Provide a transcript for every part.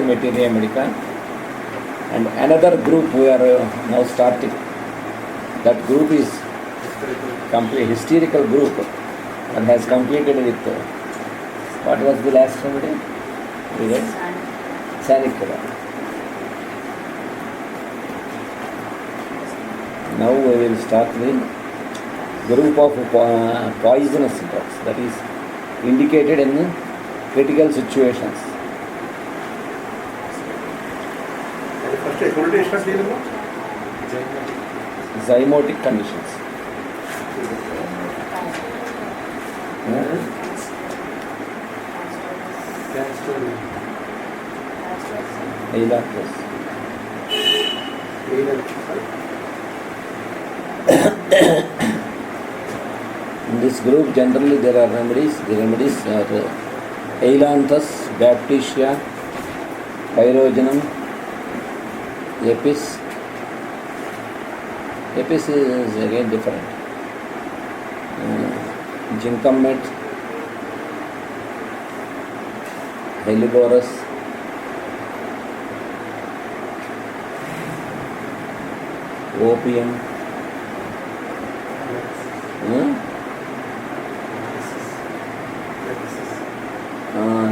Materia Medica, and another group we are now starting. That group is complete hysterical group and has completed with what was the last remedy? Sanicura. Now we will start the group of poisonous drugs, that is indicated in critical situations. Zymotic conditions. Ailanthus. In this group, generally there are remedies. The remedies are Ailanthus, Baptisia, Pyrogenum, Epis. Epis is again different. Ginkamet, Heliborus, opium,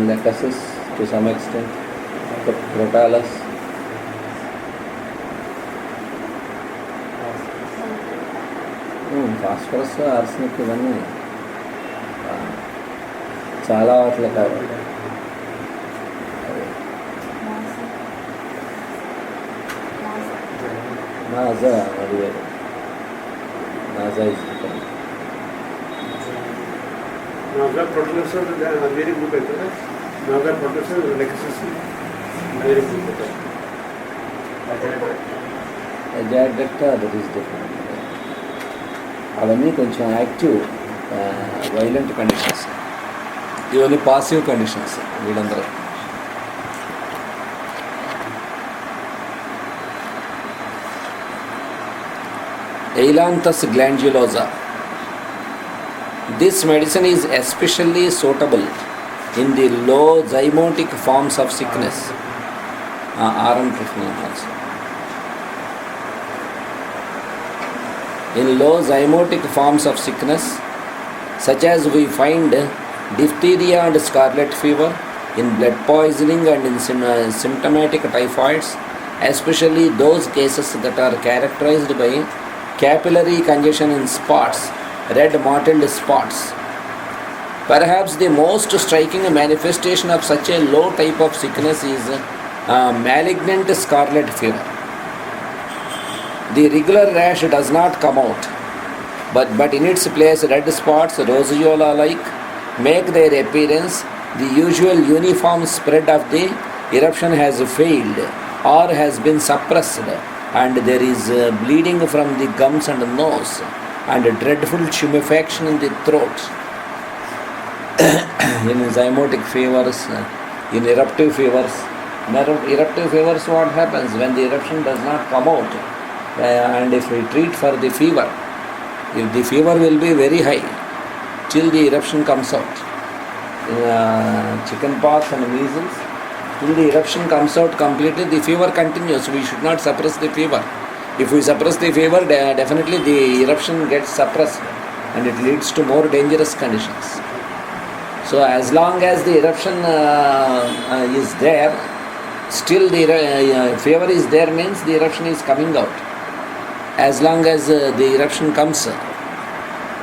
Lacasis to some extent, Protalus, phosphorus, arsenic ఇవన్నీ చాలా వాటిలో కావాలి. నాజా అది వేరు. నాజా is different. నాజా protector వేరే group అవుతుందా? నాజా protector lexis వేరే group అవుతుంది. అజాడక్టా దట్ ఈస్ డిఫరెంట్. అవన్నీ కొంచెం యాక్టివ్ వైలెంట్ కండిషన్స్. ఇవన్నీ పాసివ్ కండిషన్స్ వీళ్ళందరూ. Ailanthus glandulosa. This medicine is especially suitable in the low zymotic forms of sickness. Also. In low zymotic forms of sickness, such as we find diphtheria and scarlet fever, in blood poisoning and in symptomatic typhoids, especially those cases that are characterized by capillary congestion in spots, red mottled spots. Perhaps the most striking manifestation of such a low type of sickness is malignant scarlet fever. The regular rash does not come out, but in its place red spots, roseola-like, make their appearance. The usual uniform spread of the eruption has failed or has been suppressed, and there is bleeding from the gums and nose, and dreadful tumefaction in the throat. In zymotic fevers, in eruptive fevers, what happens when the eruption does not come out? And if we treat for the fever, if the fever will be very high till the eruption comes out. In chicken pox and measles, till the eruption comes out completely, the fever continues. We should not suppress the fever. If we suppress the fever, definitely the eruption gets suppressed and it leads to more dangerous conditions. So as long as the eruption is there, still the fever is there means the eruption is coming out. As long as the eruption comes,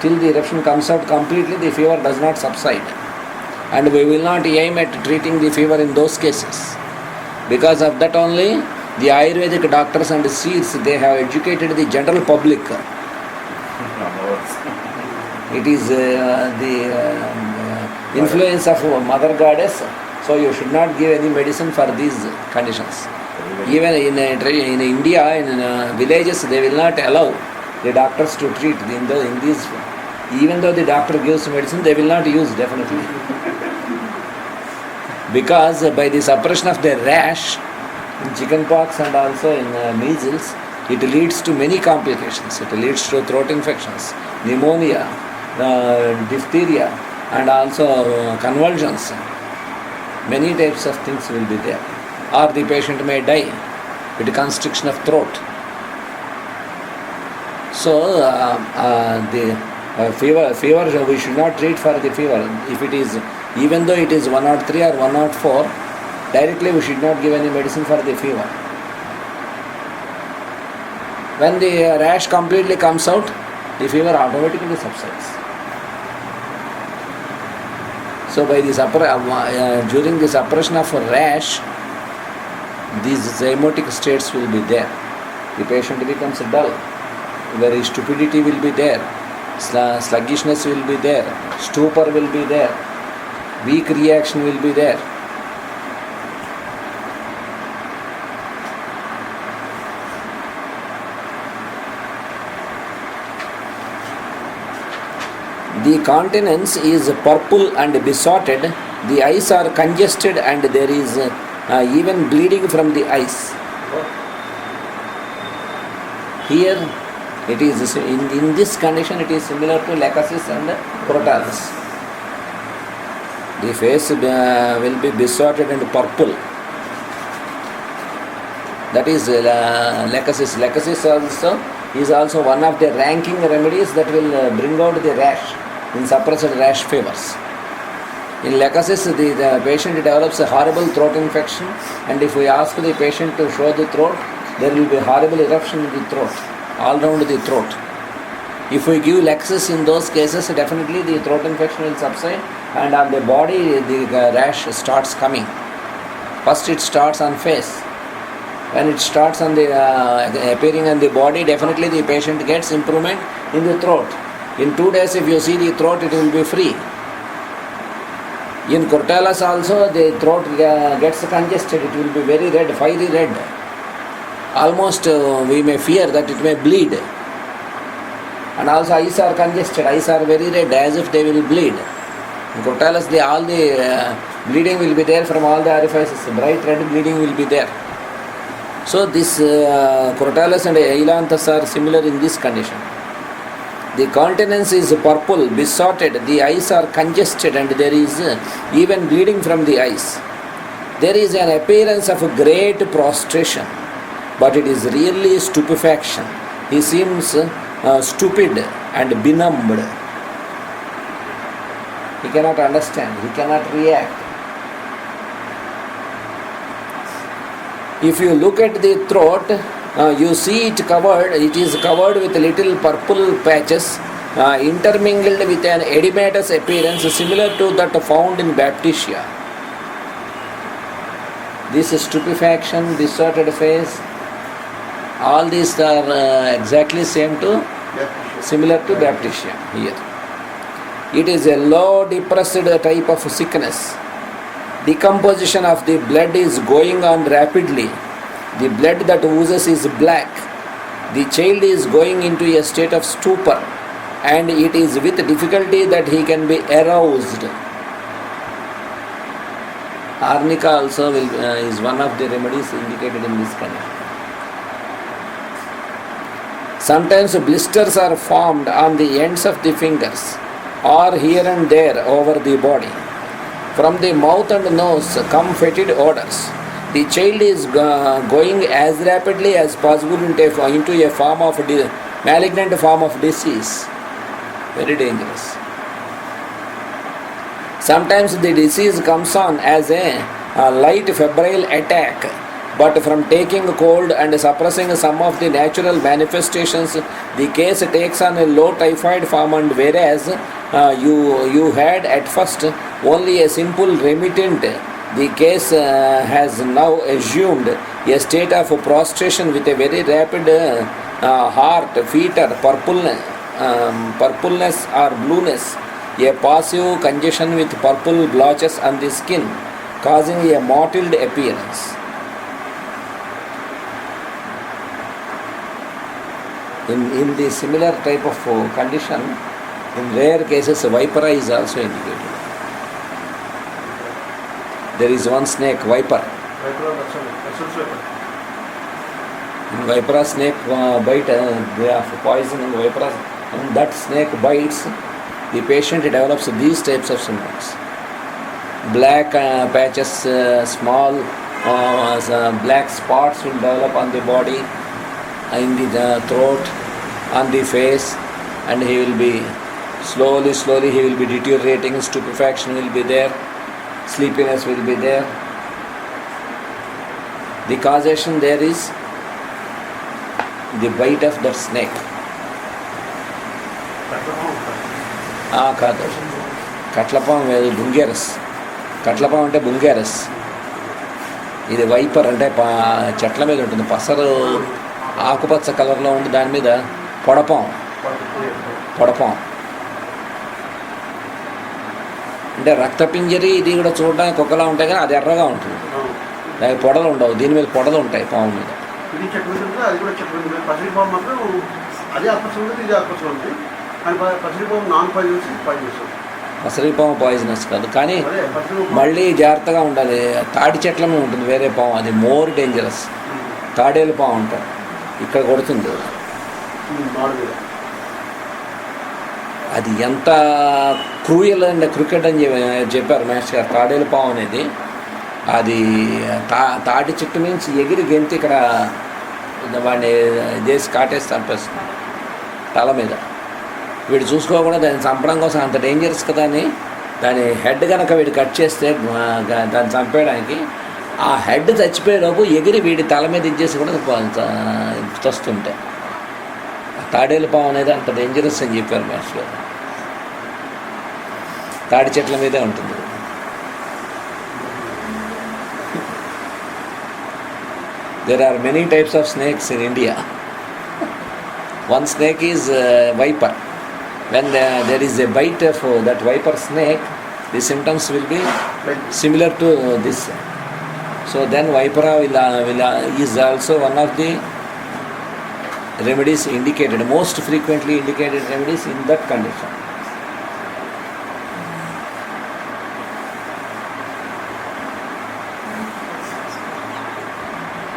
till the eruption comes out completely, the fever does not subside. And we will not aim at treating the fever in those cases. Because of that only, the Ayurvedic doctors and seers, they have educated the general public. It is the influence of Mother Goddess, so you should not give any medicine for these conditions. Even in India, in villages, they will not allow the doctors to treat in these. Even though the doctor gives medicine, they will not use definitely. Because by the suppression of the rash, in chicken pox and also in measles, it leads to many complications. It leads to throat infections, pneumonia, diphtheria, and also convulsions. Many types of things will be there. Or the patient may die with constriction of throat. So the fever we should not treat for the fever. If it is, even though it is 103 or 104, directly we should not give any medicine for the fever. When the rash completely comes out, the fever automatically subsides. So by this during the suppression of a rash, these zymotic states will be there. The patient becomes dull, very stupidity will be there, sluggishness will be there, stupor will be there, weak reaction will be there. The countenance is purple and besotted, the eyes are congested and there is even bleeding from the eyes. Here it is, in this condition it is similar to lachesis and crotalus. The face will be besotted and purple. That is lachesis. Lachesis also is also one of the ranking remedies that will bring out the rash in suppressed rash fevers. In lachesis, the patient develops a horrible throat infection, and if we ask the patient to show the throat, there will be horrible eruption in the throat, all round the throat. If we give laxus in those cases, definitely the throat infection will subside, and on the body the rash starts coming. First it starts on face. When it starts on the appearing on the body, definitely the patient gets improvement in the throat. In 2 days, if you see the throat, it will be free. In crotalus also, the throat gets congested. It will be very red, fiery red. Almost we may fear that it may bleed. And also eyes are congested. Eyes are very red, as if they will bleed. In crotalus, all the bleeding will be there from all the orifices. Bright red bleeding will be there. So this crotalus and Ailanthus are similar in this condition. The countenance is purple, besotted, the eyes are congested and there is even bleeding from the eyes. There is an appearance of great prostration, but it is really stupefaction. He seems stupid and benumbed. He cannot understand, he cannot react. If you look at the throat, you see it is covered with little purple patches intermingled with an edematous appearance similar to that found in bapticia. This stupefaction, distorted face, all these are exactly similar to bapticia here. It is a low depressed type of sickness. Decomposition of the blood is going on rapidly. The blood that oozes is black. The child is going into a state of stupor, and it is with difficulty that he can be aroused. Arnica also is one of the remedies indicated in this condition. Sometimes blisters are formed on the ends of the fingers or here and there over the body. From the mouth and nose come fetid odors. The child is going as rapidly as possible into a form of malignant form of disease. Very dangerous. Sometimes the disease comes on as a light febrile attack, but from taking cold and suppressing some of the natural manifestations, the case takes on a low typhoid form, and whereas you had at first only a simple remittent, the case has now assumed a state of prostration with a very rapid heart, fever, purpleness or blueness, a passive congestion with purple blotches on the skin, causing a mottled appearance. In the similar type of condition, in rare cases, vipera is also indicated. There is one snake, viper. In vipera snake bite, they have poison in vipera. When that snake bites, the patient develops these types of symptoms. black patches, small black spots will develop on the body, in the throat, on the face, and he will be slowly he will be deteriorating. Stupefaction will be there, sleepiness will be there. The causation there is the bite of that snake. కాదు, కట్లపాము వేరు, బుంగేరస్. కట్లపాము అంటే బుంగేరస్. ఇది wiper అంటే చెట్ల మీద ఉంటుంది, పసరు ఆకుపచ్చ కలర్లో ఉండి దాని మీద పొడపాం అంటే రక్తపింజరి. ఇది కూడా చూడడానికి ఒకలా ఉంటాయి కానీ అది ఎర్రగా ఉంటుంది, దానికి పొడలు ఉండవు. దీని మీద పొడలు ఉంటాయి పాము మీద. పసరిపాము పాయిజనస్ కాదు, కానీ మళ్ళీ జాగ్రత్తగా ఉండాలి. తాడి చెట్ల మీద ఉంటుంది వేరే పాము, అది మోర్ డేంజరస్. తాడేలు పాము అంటారు, ఇక్కడ కొడుతుంది. అది ఎంత క్రూయల్ అండ్ క్రికెట్ అని చెప్పారు మాస్టర్ గారు. తాడేలు పాము అనేది అది తాటి చెట్టు నుంచి ఎగిరి గెంతి ఇక్కడ వాడిని చేసి కాటేసి చంపేస్తుంది తల మీద. వీడు చూసుకోకుండా దాన్ని చంపడం కోసం అంత డేంజరస్ కదా అని దాని హెడ్ కనుక వీడు కట్ చేస్తే దాన్ని చంపేయడానికి ఆ హెడ్ చచ్చిపోయేలోపు ఎగిరి వీడి తల మీద ఇచ్చేసి కూడా చస్తుంటే తాడేలు పాము అనేది అంత డేంజరస్ అని చెప్పారు మాస్టర్ గారు. తాడి చెట్ల మీదే ఉంటుంది. There are many types of snakes in India. One snake is viper. When there is a bite of that viper snake, the symptoms will be similar to this. So then vipera is also one of the remedies indicated, most frequently indicated remedies in that condition.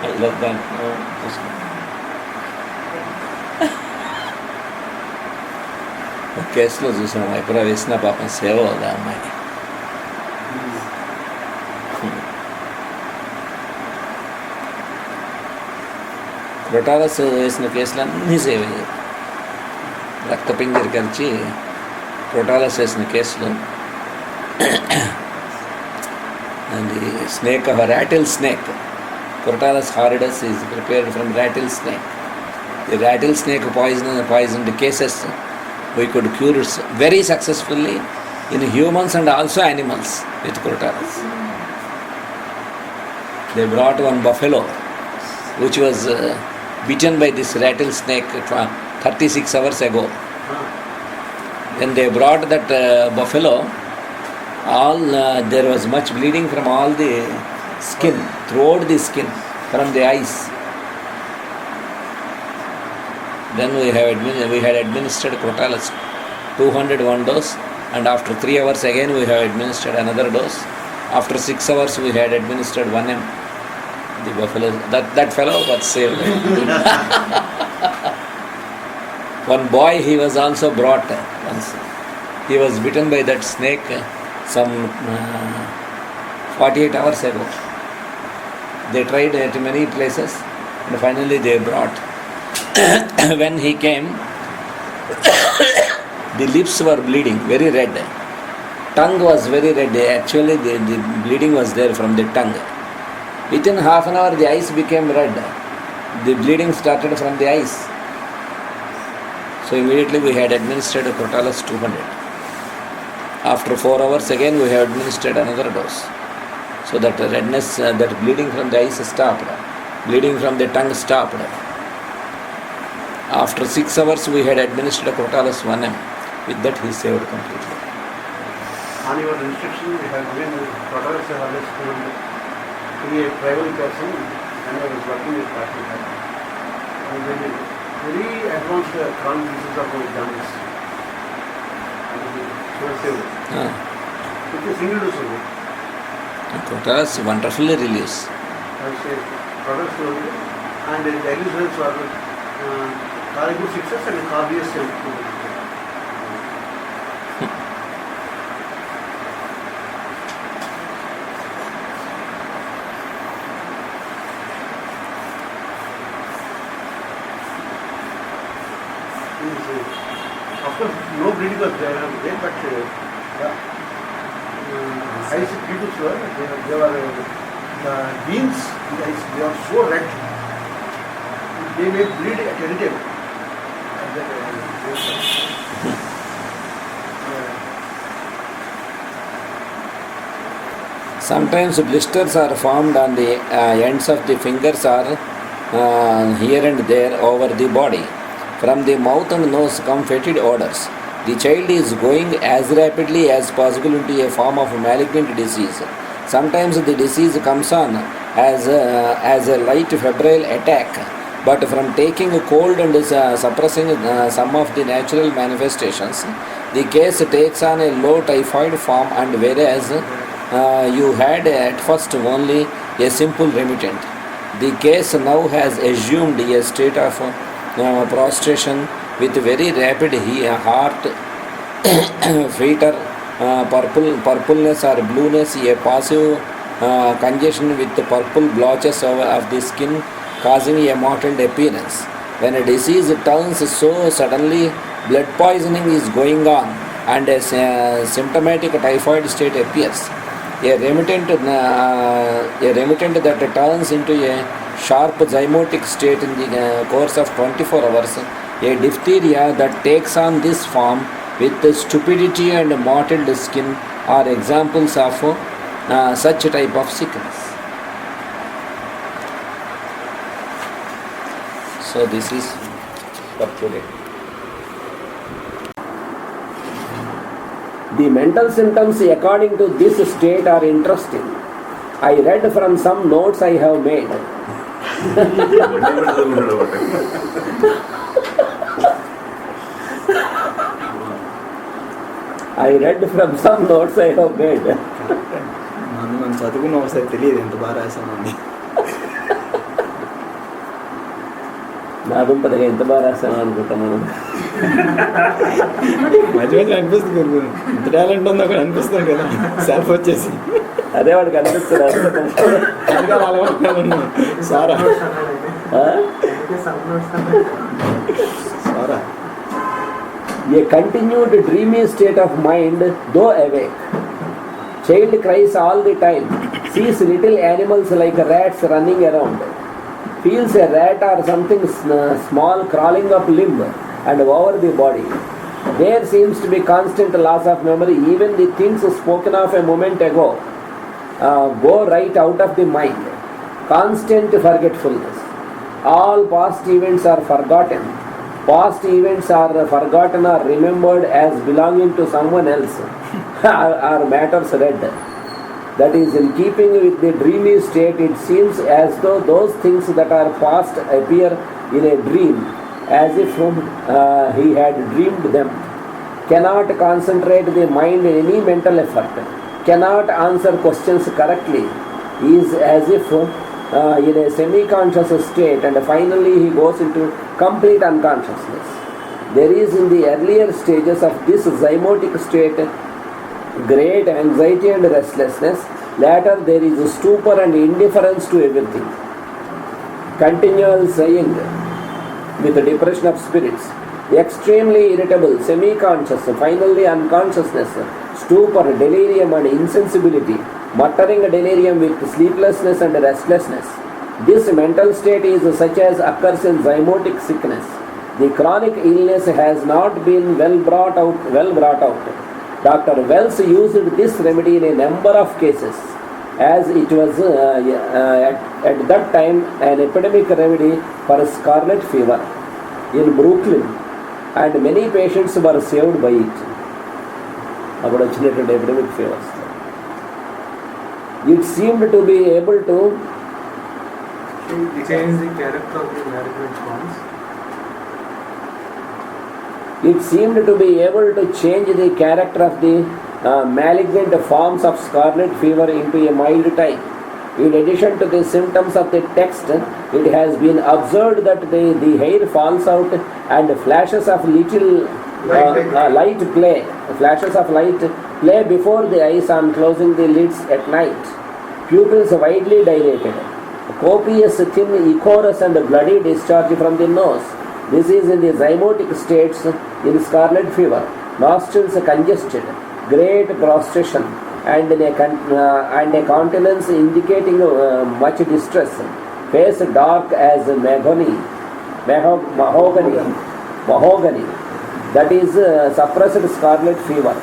I love that. ఒక కేసులో చూసాం, వైపరా వేసిన పాపం సేవ అవుదా అమ్మాయి. క్రోటాలస్ వేసిన కేసులు అన్నీ సేవ్ అయ్యాయి. రక్తపింజరి కలిసి క్రోటాలస్ వేసిన కేసులు. And snake of rattle snake, Crotalus horridus is prepared from rattlesnake. The rattlesnake poisoned cases we could cure very successfully in humans and also animals with Crotalus. They brought one buffalo which was bitten by this rattlesnake 36 hours ago. When they brought that buffalo, there was much bleeding from all the skin, throughout the skin, from the eyes. Then we had administered Crotalus 201 dose, and after 3 hours again we have administered another dose. After 6 hours we had administered 1 m. The buffalo, that fellow was saved. One boy, he was also brought once. He was bitten by that snake some 48 hours ago. They tried at many places and finally they brought. When he came, the lips were bleeding, very red. Tongue was very red. Actually the bleeding was there from the tongue. Within half an hour the eyes became red. The bleeding started from the eyes. So immediately we had administered Crotalus 200. After 4 hours again we have administered another dose. So that redness, that bleeding from the eyes stopped. Bleeding from the tongue stopped. After 6 hours we had administered Crotalus 1 m. With that he saved completely. On your instruction, we have given Crotalus to be a tribal person, and I was working with practical. And very advanced chronic disease of jaundice. So saved. With a single dose of it. Crotalus wonderfully relieves. Crotalus and the daily results are very good success and cardiac safety. Of course, no bleeding was there, but eyes due to sure, they were the veins in the eyes, they are so red. They may bleed at any time. Sometimes blisters are formed on the ends of the fingers or here and there over the body. From the mouth and nose come fetid odors. The child is going as rapidly as possible into a form of malignant disease. Sometimes the disease comes on as a light febrile attack, but from taking cold and suppressing some of the natural manifestations, the case takes on a low typhoid form, and whereas you had at first only a simple remittent, the case now has assumed a state of prostration with very rapid heart, fever, purpleness or blueness, a passive congestion with purple blotches of the skin causing a mottled appearance. When a disease turns so suddenly, blood poisoning is going on and a symptomatic typhoid state appears. A remittent that turns into a sharp zymotic state in the course of 24 hours, a diphtheria that takes on this form with stupidity and mottled skin are examples of such type of sickness. So this is for today. The mental symptoms according to this state are interesting. I read from some notes I have made. I read from some notes I have made. మనం చదువుకున్న ఒకసారి తెలియదు ఎంత బాగా రాసామని. నా దుంపదగా ఎంత బాగా రాసాను అనుకుంటా మనం. మధ్య మధ్య అనిపిస్తుంది కదా, ఎంత టాలెంట్ ఉందో అక్కడ అనిపిస్తుంది కదా సెల్ఫ్ వచ్చేసి. అదే వాడికి అనిపిస్తుంది. సారా సారా A continued dreamy state of mind, though awake. Child cries all the time, sees little animals like rats running around, feels a rat or something small crawling up limb and over the body. There seems to be constant loss of memory. Even the things spoken of a moment ago go right out of the mind. Constant forgetfulness. All past events are forgotten. Past events are forgotten or remembered as belonging to someone else or matters read. That is in keeping with the dreamy state. It seems as though those things that are past appear in a dream as if he had dreamed them. Cannot concentrate the mind in any mental effort. Cannot answer questions correctly. Is as if in a semi-conscious state, and finally he goes into complete unconsciousness. There is in the earlier stages of this zymotic state great anxiety and restlessness. Later there is stupor and indifference to everything. Continual sighing with depression of spirits. Extremely irritable, semi-conscious, finally unconsciousness, stupor, delirium and insensibility, muttering delirium with sleeplessness and restlessness. This mental state is such as occurs in zymotic sickness. The chronic illness has not been well brought out. Dr. Wells used this remedy in a number of cases, as it was at that time an epidemic remedy for scarlet fever in Brooklyn, and many patients were saved by it. About epidemic fevers. It seemed to be able to change the character of the malignant forms. It seemed to be able to change the character of the malignant forms of scarlet fever into a mild type. In addition to the symptoms of the text, it has been observed that the hair falls out and flashes of light play before the eyes on closing the lids at night. Pupils widely dilated. Copious thin ichorous and bloody discharge from the nose. This is in the zymotic states in scarlet fever. Nostrils congested, great prostration, and a countenance indicating much distress. Face dark as mahogany. That is suppressed scarlet fever.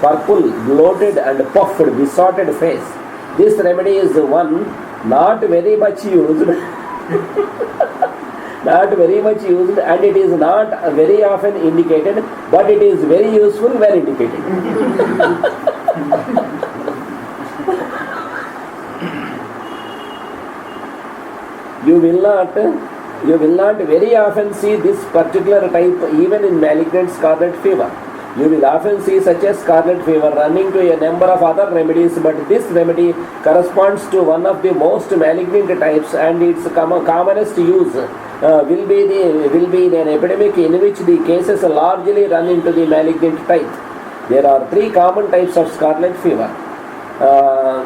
Purple, bloated and puffed, besotted face. This remedy is one not very much used. Not very much used, and it is not very often indicated, but it is very useful when indicated. You will not very often see this particular type even in malignant scarlet fever. You will often see such a scarlet fever running to a number of other remedies, but this remedy corresponds to one of the most malignant types, and its commonest use will be in an epidemic in which the cases largely run into the malignant type. There are three common types of scarlet fever.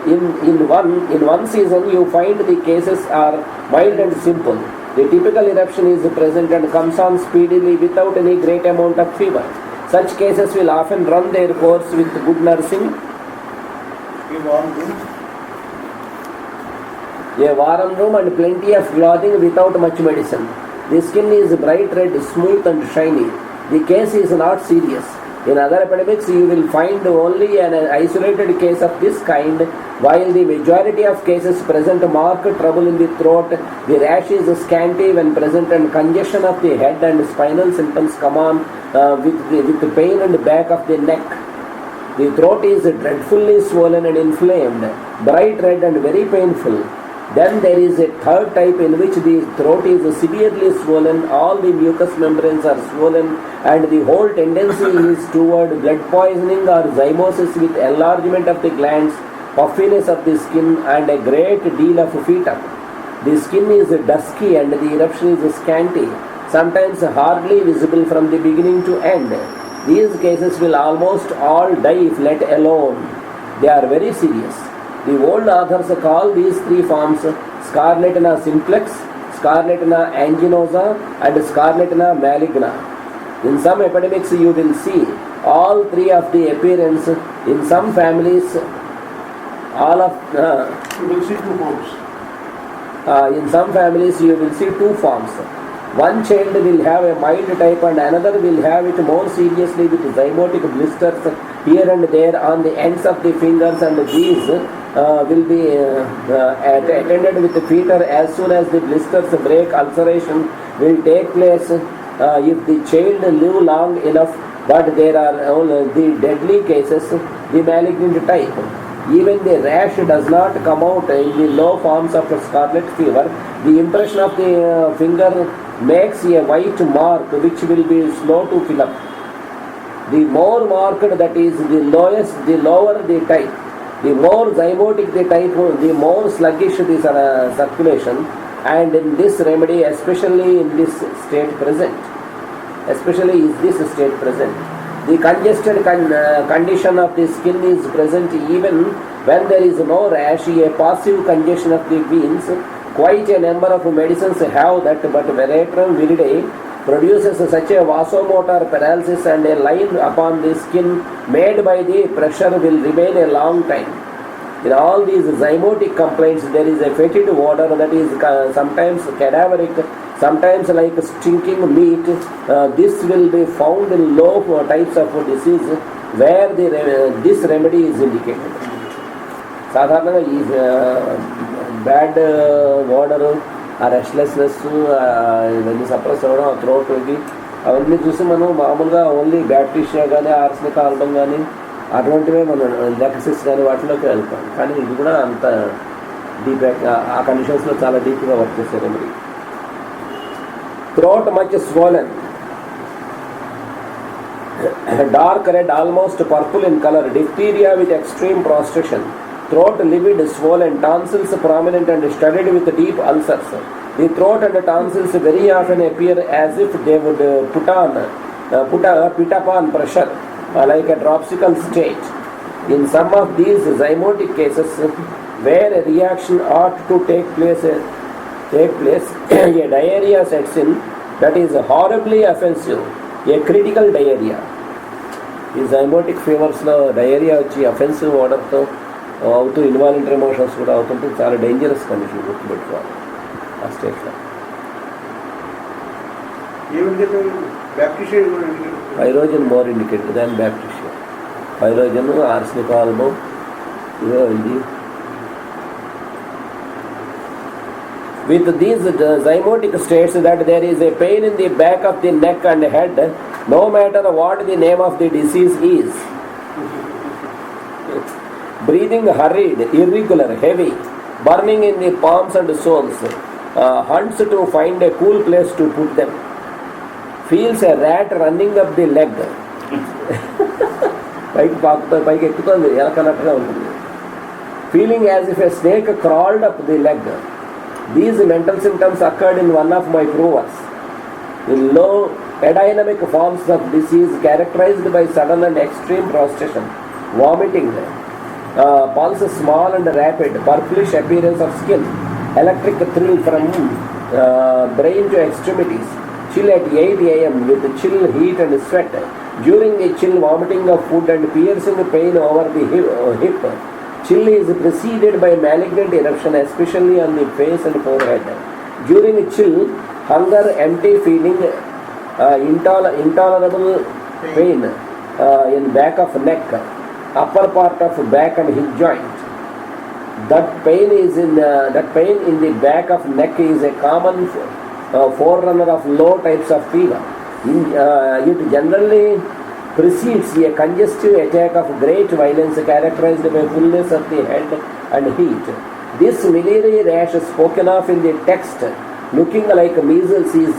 In one season, you find the cases are mild and simple. The typical eruption is present and comes on speedily without any great amount of fever. Such cases will often run their course with good nursing. A warm room and plenty of clothing without much medicine. The skin is bright red, smooth and shiny. The case is not serious. In other epidemics, you will find only an isolated case of this kind, while the majority of cases present marked trouble in the throat. The rash is scanty when present, and congestion of the head and spinal symptoms come on with the pain and back of the neck. The throat is dreadfully swollen and inflamed, bright red and very painful. Then there is a third type in which the throat is severely swollen, all the mucous membranes are swollen, and the whole tendency is toward blood poisoning or zymosis with enlargement of the glands, puffiness of the skin, and a great deal of foetum. The skin is dusky and the eruption is scanty, sometimes hardly visible from the beginning to end. These cases will almost all die if let alone. They are very serious. The old authors call these three forms Scarlatina simplex, Scarlatina anginosa, and Scarlatina maligna. In some epidemics you will see all three of the appearance. In some families, all of you will see two forms. In some families you will see two forms. One child will have a mild type and another will have it more seriously with zymotic blisters here and there on the ends of the fingers, and these will be attended with fever. As soon as the blisters break, ulceration will take place if the child live long enough, but there are only the deadly cases, the malignant type. Even the rash does not come out in the low forms of scarlet fever. The impression of the finger makes a white mark which will be slow to fill up. The more marked, that is the lower the type. The more zymotic the type, the more sluggish the circulation, and in this remedy, especially in this state present. The congested condition of the skin is present even when there is no rash, a passive congestion of the veins. Quite a number of medicines have that, but Veratrum viridae produces such a vasomotor paralysis, and a line upon the skin made by the pressure will remain a long time. In all these zymotic complaints, there is a fetid odor that is sometimes cadaveric, sometimes like stinking meat. This will be found in low types of disease where this remedy is indicated. సాధారణంగా ఈ bad ఓడరు, ఆ restlessness, ఇవన్నీ suppress అవ్వడం, ఆ థ్రోట్కి అవన్నీ చూసి మనం మామూలుగా ఓన్లీ బ్యాక్టీరియా కానీ ఆర్సనిక్ ఆల్బమ్ కానీ అటువంటివే మనం లెక్సిస్ కానీ వాటిలోకి వెళ్తాం. కానీ ఇది కూడా అంత డీప్, ఆ కండిషన్స్లో చాలా డీప్గా వర్క్ చేసే remedy. Throat much swollen, dark red, almost purple in color, diphtheria with extreme prostration, throat livid, swollen, tonsils prominent and studded with deep ulcers. The throat and tonsils very often appear as if they would put upon pressure, like a dropsical state. In some of these zymotic cases, where a reaction ought to take place, a diarrhea sets in. that is horribly offensive, a critical diarrhea. ఈ zymotic ఫీవర్స్లో diarrhoea వచ్చి offensive ఆర్డర్తో అవుతూ involuntary motions కూడా అవుతుంటే చాలా dangerous condition గుర్తుపెట్టుకోవాలి ఆ స్టేట్లో. పైరోజన్ మోర్ ఇండికేటెడ్ దాన్ బ్యాక్టీరియా. పైరోజన్, ఆర్సెనిక్ ఆల్బమ్, ఇది. With these zymotic states that there is a pain in the back of the neck and head, no matter what the name of the disease is. Breathing hurried, irregular, heavy, burning in the palms and soles, hunts to find a cool place to put them. Feels a rat running up the leg. పైకి ఎక్కుతుంది, ఎలకనట్టుగా ఉంటుంది. Feeling as if a snake crawled up the leg. These mental symptoms occurred in one of my provers. In low adynamic forms of disease characterized by sudden and extreme prostration, vomiting, pulse small and rapid, purplish appearance of skin, electric thrill from brain to extremities, chill at 8 a.m. with chill, heat and sweat, during the chill vomiting of food and piercing pain over the hip. Chill is preceded by malignant eruption, especially on the face and forehead. During chill, hunger, empty feeling, intolerable pain in back of neck, upper part of back and hip joint. That pain in the back of neck is a common forerunner of low types of fever. It generally precedes a congestive attack of great violence characterized by fullness of the head and heat. This miliary rash spoken of in the text, looking like measles, is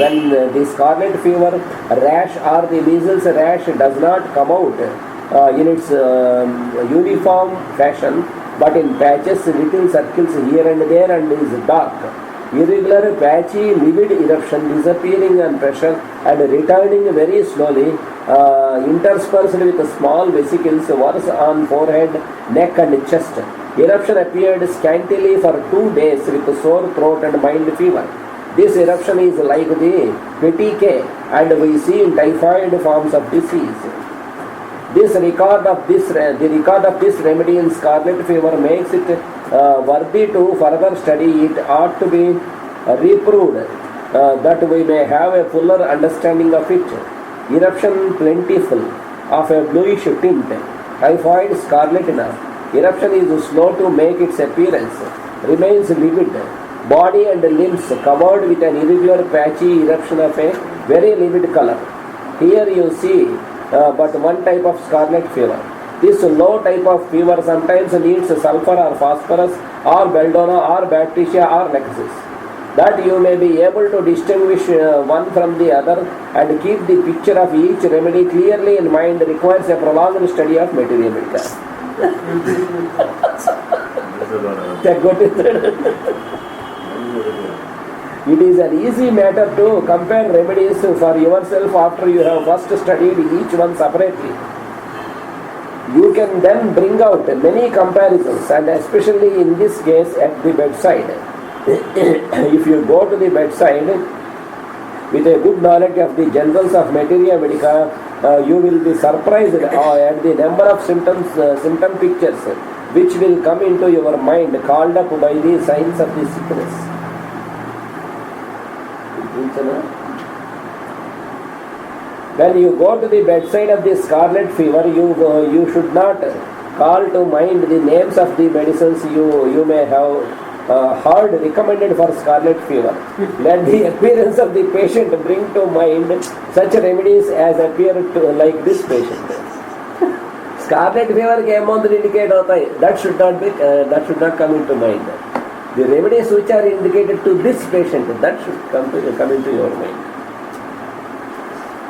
when the scarlet fever rash or the measles rash does not come out in its uniform fashion, but in patches, little circles here and there, and is dark. Irregular, patchy, livid eruption disappearing on pressure and returning very slowly, interspersed with small vesicles, worse on forehead, neck and chest. Eruption appeared scantily for 2 days with sore throat and mild fever. This eruption is like the petechiae, and we see in typhoid forms of disease. The record of this remedy in scarlet fever makes it worthy to further study. It ought to be reproved that we may have a fuller understanding of it. Eruption plentiful, of a bluish tint, typhoid scarlet enough. Eruption is slow to make its appearance, remains livid, body and limbs covered with an irregular patchy eruption of a very livid color. Here you see but one type of scarlet fever. This low type of fever sometimes needs sulfur or phosphorus or belladonna or bacteria or nexus. That you may be able to distinguish one from the other and keep the picture of each remedy clearly in mind requires a prolonged study of Materia Medica. It is an easy matter to compare remedies for yourself after you have first studied each one separately. You can then bring out many comparisons, and especially in this case at the bedside. If you go to the bedside with a good knowledge of the generals of Materia Medica, you will be surprised at the number of symptom pictures which will come into your mind called up by the signs of the sickness. When you go to the bedside of the scarlet fever, you should not call to mind the names of the medicines you may have heard recommended for scarlet fever. Let the appearance of the patient bring to mind such remedies as appear to like this patient. Scarlet fever ke month indicate hota hai, that should not come into mind. The remedies which are indicated to this patient, that should come into your mind.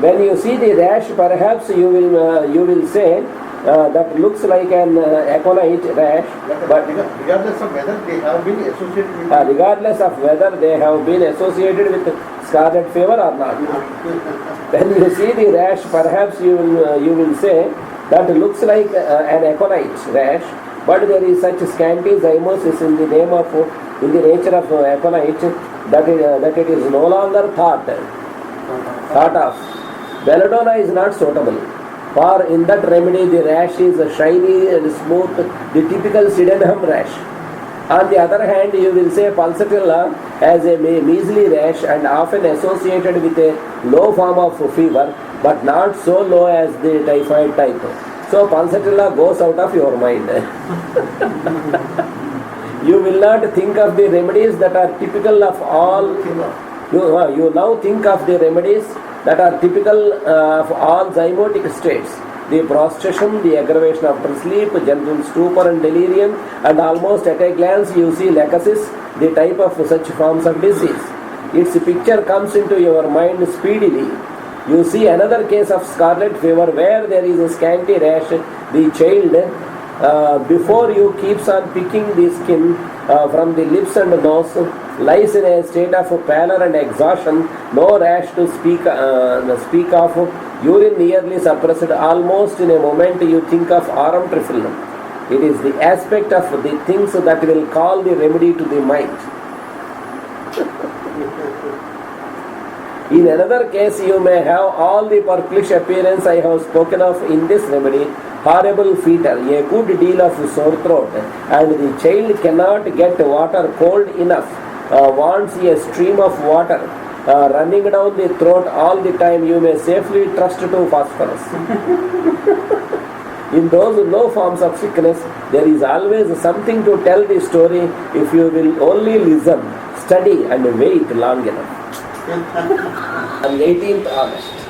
When you see the rash, perhaps you will say that looks like an aconite rash, but regardless of whether they have been associated with scarlet fever or not. When you see the rash, perhaps you will say that looks like an aconite rash, but there is such scanty zymosis in the name of in the nature of aconite, that it is no longer thought of. Belladonna is not suitable, for in that remedy the rash is shiny and smooth, the typical sydenham rash. On the other hand, you will say pulsatilla has a measly rash and often associated with a low form of fever, but not so low as the typhoid type. So pulsatilla goes out of your mind. You will not think of the remedies that are typical of all. You now think of the remedies that are typical of all zymotic states. The prostration, the aggravation after sleep, general stupor and delirium, and almost at a glance you see lachesis, the type of such forms of disease. Its picture comes into your mind speedily. You see another case of scarlet fever where there is a scanty rash. The child, before you keeps on picking the skin from the lips and nose, lies in a state of pallor and exhaustion, no rash to speak of, urine nearly suppressed. Almost in a moment you think of aurum trifle. It is the aspect of the things that will call the remedy to the mind. In another case, you may have all the purplish appearance I have spoken of in this remedy, horrible fever, a good deal of sore throat, and the child cannot get water cold enough, wants a stream of water running down the throat all the time. You may safely trust to phosphorus. In those low forms of sickness, there is always something to tell the story if you will only listen, study and wait long enough. On 18th August.